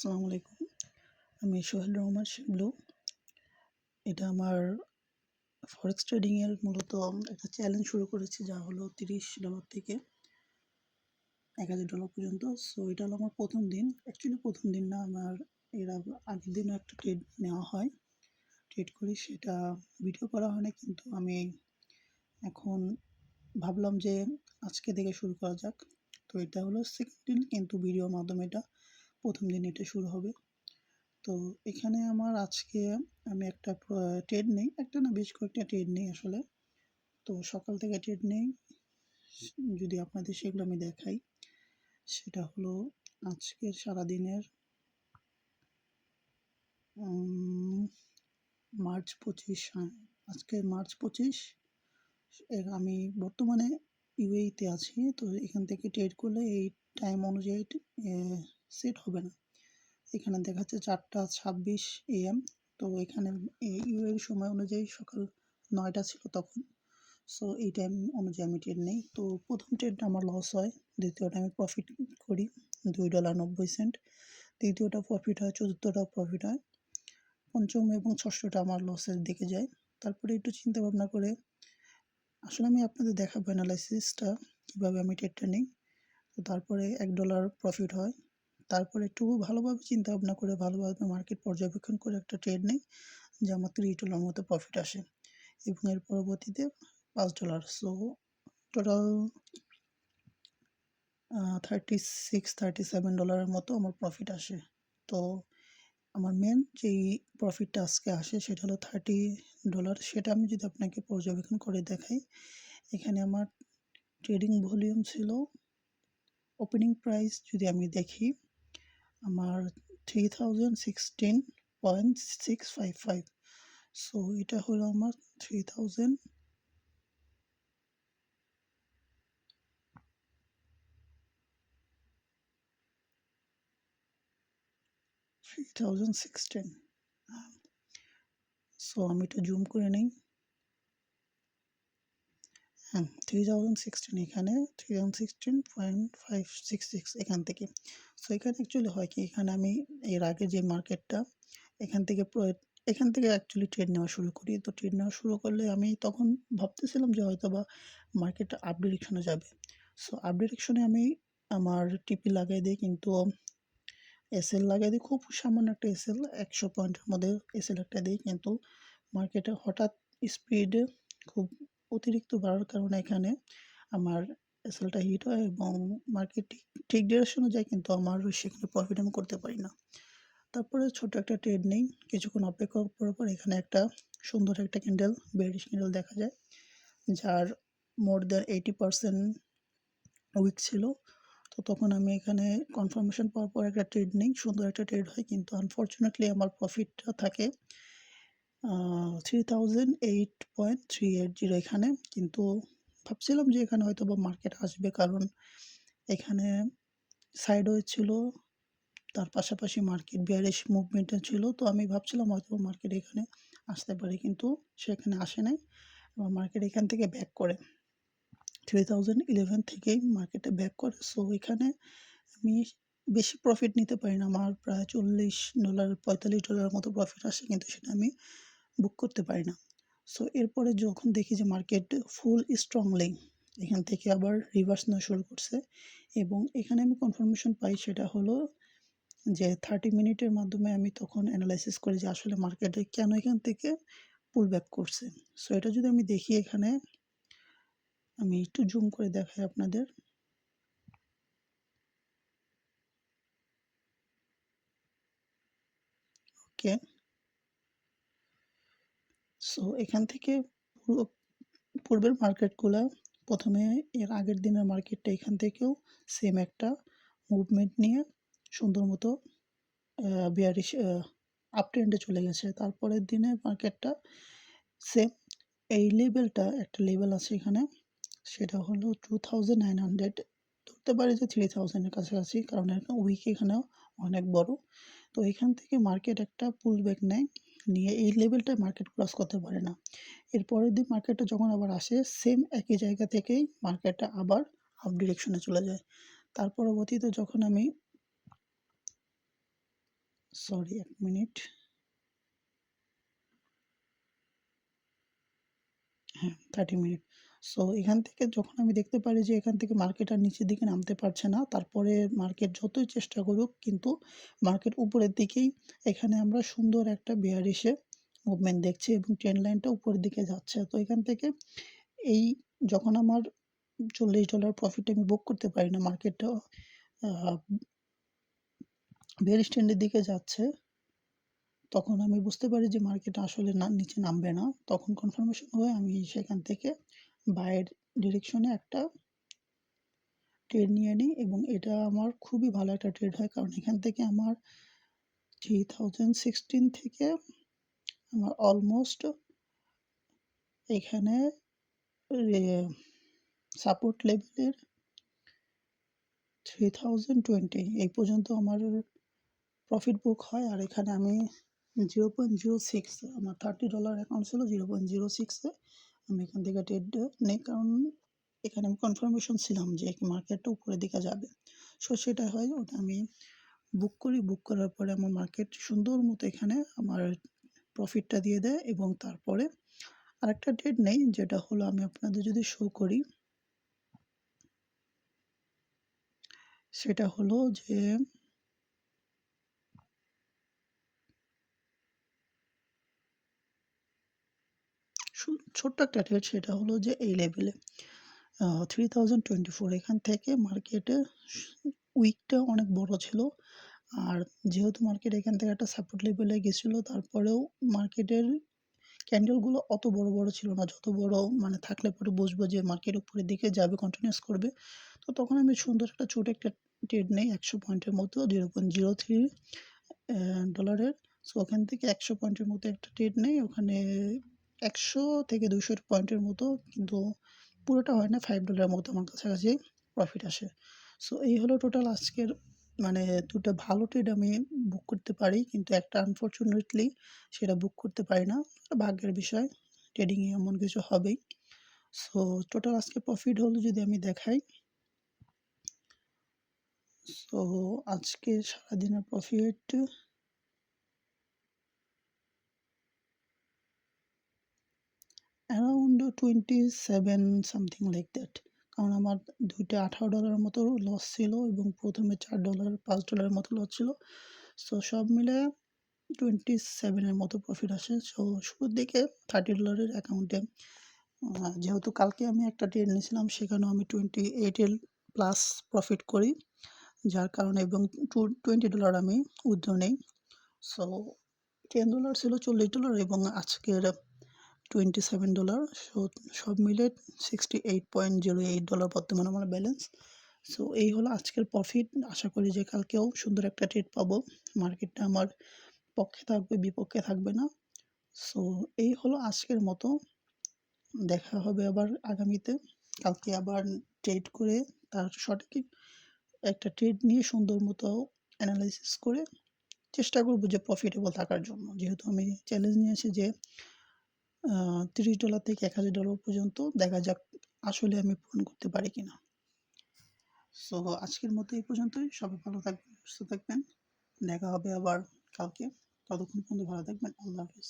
আসসালামু আলাইকুম। আমি সোহেল রহমান শিবলু। এটা আমার ফরেক্স ট্রেডিংয়ের মূলত একটা চ্যালেঞ্জ শুরু করেছি, যা হলো $30 থেকে $1000 পর্যন্ত। সো এটা হলো আমার প্রথম দিন। অ্যাকচুয়ালি প্রথম দিন না, আমার এর আগের দিনও একটা ট্রেড নেওয়া হয়, ট্রেড করি, সেটা ভিডিও করা হয় না। কিন্তু আমি এখন ভাবলাম যে আজকে থেকে শুরু করা যাক। তো এটা হলো সেকেন্ড দিন, কিন্তু ভিডিওর মাধ্যমে এটা প্রথম দিন এটা শুরু হবে। তো এখানে আমার আজকে আমি একটা ট্রেড নেই, একটা না বেশ কয়েকটা ট্রেড নেই আসলে। তো সকাল থেকে ট্রেড নেই, যদি আপনাদের সেগুলো আমি দেখাই। সেটা হলো আজকের সারাদিনের মার্চ 25। হ্যাঁ, আজকে মার্চ 25। আমি বর্তমানে ইউএইতে আছি। তো এখান থেকে ট্রেড করলে এই টাইম অনুযায়ী সেট হবে না। এখানে দেখাচ্ছে 4:26 AM। তো এখানে ইউএর সময় অনুযায়ী সকাল 9টা ছিল তখন। সো এই টাইম অনুযায়ী আমি ট্রেড নেই। তো প্রথম ট্রেডটা আমার লস হয়, দ্বিতীয়টা আমি প্রফিট করি $2.90। তৃতীয়টা প্রফিট হয়, চতুর্থটাও প্রফিট হয়, পঞ্চম এবং ষষ্ঠটা আমার লসের দিকে যায়। তারপরে একটু চিন্তা ভাবনা করে আসলে আমি আপনাদের দেখাবো অ্যানালাইসিসটা কীভাবে আমি ট্রেডটা নিই। তো তারপরে $1 প্রফিট হয়। তারপরে একটু ভালোভাবে চিন্তা ভাবনা করে ভালোভাবে মার্কেট পর্যবেক্ষণ করে একটা ট্রেড নেই, যে আমার $30 মতো প্রফিট আসে, এবং এর পরবর্তীতে $5। সো টোটাল $36-37 মতো আমার প্রফিট আসে। তো আমার মেন যেই প্রফিটটা আজকে আসে সেটা হলো $30। সেটা আমি যদি আপনাকে পর্যবেক্ষণ করে দেখাই, এখানে আমার ট্রেডিং ভলিউম ছিল, ওপেনিং প্রাইস যদি আমি দেখি, আমার 3016.655। সো এটা হলো আমার 3016। সো আমি এটা জুম করে নেই। হ্যাঁ, 3016, এখানে 3016.566 এখান থেকে। সো এখানে অ্যাকচুয়ালি হয় কি, এখানে আমি এর আগে যে মার্কেটটা এখান থেকে অ্যাকচুয়ালি ট্রেড নেওয়া শুরু করি। তো ট্রেড নেওয়া শুরু করলে আমি তখন ভাবতেছিলাম যে হয়তো বা মার্কেটটা আপ ডিরেকশনে যাবে। সো আপ ডিরেকশনে আমি আমার টিপি লাগাই দিই, কিন্তু এসএল লাগাই দিই, খুব সামান্য একটা এসএল, 100 পয়েন্টের মধ্যে এসএল একটা দিই। কিন্তু মার্কেটে হঠাৎ স্পিডে খুব অতিরিক্ত বাড়ার কারণে এখানে আমার এসএলটা হিট হয় এবং মার্কেট ঠিক ডিরেকশনে যায়, কিন্তু আমার সেখানে প্রফিট আমি করতে পারি না। তারপরে ছোট একটা ট্রেড নেই, কিছুক্ষণ অপেক্ষা করার পর এখানে একটা সুন্দর একটা ক্যান্ডেল, বেয়ারিশ ক্যান্ডেল দেখা যায়, যার মোর দ্যান 80% উইক ছিল। তো তখন আমি এখানে কনফার্মেশন পাওয়ার পর একটা ট্রেড নেই, সুন্দর একটা ট্রেড হয়, কিন্তু আনফর্চুনেটলি আমার প্রফিটটা থাকে 3008.380 এখানে। কিন্তু ভাবছিলাম যে এখানে হয়তো বা মার্কেট আসবে, কারণ এখানে সাইডওয়ে ছিল, তার পাশাপাশি মার্কেট বিয়ারিশ মুভমেন্টে ছিল। তো আমি ভাবছিলাম হয়তো মার্কেট এখানে আসতে পারে, কিন্তু সেখানে আসে নাই এবং মার্কেট এখান থেকে ব্যাক করে 3011 থেকেই মার্কেটে ব্যাক করে। সো এখানে আমি বেশি প্রফিট নিতে পারি না, আমার প্রায় $40 $45 মতো প্রফিট আসে, কিন্তু সেটা আমি বুক করতে পারি না। সো এরপরে যখন দেখি যে মার্কেট ফুল স্ট্রংলি এখান থেকে আবার রিভার্স নেওয়া শুরু করছে, এবং এখানে আমি কনফার্মেশন পাই, সেটা হলো যে 30 মিনিটের মাধ্যমে আমি তখন অ্যানালাইসিস করি যে আসলে মার্কেটে কেন এখান থেকে পুল ব্যাক করছে। সো এটা যদি আমি দেখি, এখানে আমি একটু জুম করে দেখাই আপনাদের। ওকে, সো এখান থেকে পুরো পূর্বের মার্কেটগুলা, প্রথমে এর আগের দিনের মার্কেটটা এখান থেকেও সেম একটা মুভমেন্ট নিয়ে সুন্দর মতো বিয়ারিশ আপ ট্রেন্ডে চলে গেছে। তারপরের দিনে মার্কেটটা সেম এই লেভেলটা, একটা লেভেল আছে এখানে, সেটা হলো 2900, ধরতে পারি যে 3000-এর কাছাকাছি, কারণ একটা উইক এখানেও অনেক বড়। তো এখান থেকে মার্কেট একটা পুল ব্যাক নেয়, নিয়ে এই লেভেলটা মার্কেট ক্রস করতে পারে না। এর পরের দিন মার্কেটটা যখন আবার আসে, সেম একই জায়গা থেকেই মার্কেটটা আবার আপ ডিরেকশনে চলে যায়। তার পরবর্তীতে যখন আমি সরি ১ মিনিট। হ্যাঁ, 30 মিনিট। সো এখান থেকে যখন আমি দেখতে পারি যে এখান থেকে মার্কেট আর নিচের দিকে নামতে পারছে না, তারপরে মার্কেট যতই চেষ্টা করুক কিন্তু মার্কেট উপরের দিকেই, এখানে আমরা সুন্দর একটা বেয়ারিশ এ মুভমেন্ট দেখছি এবং ট্রেন্ড লাইনটা উপরের দিকে যাচ্ছে। তো এখান থেকে এই যখন আমার $40 প্রফিট আমি বুক করতে পারি না, মার্কেটটা আ বেয়ারিশ ট্রেন্ডের দিকে যাচ্ছে, তখন আমি বুঝতে পারি যে মার্কেট আসলে নিচে নামবে না। তখন কনফার্মেশন হয়ে আমি সেখান থেকে বায়ের ডিরেকশনে একটা ট্রেড নিয়ে নিই এবং এটা আমার খুবই ভালো একটা ট্রেড হয়। কারণ এখান থেকে আমার 3016 থেকে আমার অলমোস্ট এখানে রে সাপোর্ট লেভেলের 3020 এই পর্যন্ত আমার প্রফিট বুক হয়। আর এখানে আমি 0.06 আমার $30 অ্যাকাউন্ট ছিল, 0.06 এ আমি এখান থেকে ট্রেড নেই। কারণ এখানে আমি কনফার্মেশন ছিলাম যে মার্কেটটা উপরের দিকে যাবে। সো সেটা হয়, ওটা আমি বুক করি। বুক করার পরে আমার মার্কেট সুন্দর মতো এখানে আমার প্রফিটটা দিয়ে দেয় এবং তারপরে আরেকটা ট্রেড নেই, যেটা হলো আমি আপনাদের যদি শো করি, সেটা হলো যে ছোট্ট একটা ট্রেড। সেটা হলো যে এই লেভেলে 3024 এখান থেকে মার্কেটে উইকটা অনেক বড় ছিল। আর যেহেতু মার্কেট এখান থেকে একটা সাপোর্ট লেভেলে গেছিলো, তারপরেও মার্কেটের ক্যান্ডেলগুলো অত বড়, বড় ছিল না। যত বড় মানে থাকলে পরে বুঝবো যে মার্কেট উপরের দিকে যাবে, কন্টিনিউয়াস করবে। তো তখন আমি সুন্দর একটা ছোট একটা ট্রেড নেই ১০০ পয়েন্টের মতো, 0.03 ডলারের। সো ওখান থেকে ১০০ পয়েন্টের মতো একটা ট্রেড নেই। ওখানে ১০০ থেকে ২০০ পয়েন্টের মতো, কিন্তু পুরোটা হয় না, $5 মতো আমার কাছাকাছি প্রফিট আসে। সো এই হলো টোটাল আজকের, মানে ২ টা ভালো ট্রেড আমি বুক করতে পারি, কিন্তু একটা আনফরচুনেটলি সেটা বুক করতে পারি না। এটা ভাগ্যের বিষয়। ট্রেডিংয়ে এমন কিছু হবেই। সো টোটাল আজকে প্রফিট হলো যদি আমি দেখাই, সো আজকে সারাদিনের profit around 27 something like that. কারণ আমার ২ টা $18 মতো লস ছিল এবং প্রথমে $4 $5 মতো লস ছিল। সো সব মিলে 27 এর মতো প্রফিট আসে। সো শুরুর দিকে $30 এর অ্যাকাউন্টে, যেহেতু কালকে আমি একটা ট্রেড নিয়েছিলাম সেখানেও আমি 28 এর প্লাস প্রফিট করি। যার কারণে এবং $20 আমি উইথড্র নেই। সো $10 ছিল $40 এবং আজকের $27। সো সব মিলে $68.08 বর্তমানে আমার ব্যালেন্স। সো এই হলো আজকের প্রফিট। আশা করি যে কালকেও সুন্দর একটা ট্রেড পাবো। মার্কেটটা আমার পক্ষে থাকবে, বিপক্ষে থাকবে না। সো এই হলো আজকের মতো। দেখা হবে আবার আগামীতে। কালকে আবার ট্রেড করে তার সঠিক একটা ট্রেড নিয়ে সুন্দর মতো অ্যানালাইসিস করে চেষ্টা করব যে প্রফিটেবল থাকার জন্য। যেহেতু আমি চ্যালেঞ্জ নিয়েছি যে $30 থেকে $1000 পর্যন্ত, দেখা যাক আসলে আমি পূরণ করতে পারি কিনা। সো আজকের মতো এই পর্যন্তই। সবাই ভালো থাকবেন, সুস্থ থাকবেন। দেখা হবে আবার কালকে। ততক্ষণ পর্যন্ত ভালো থাকবেন। আল্লাহ হাফেজ।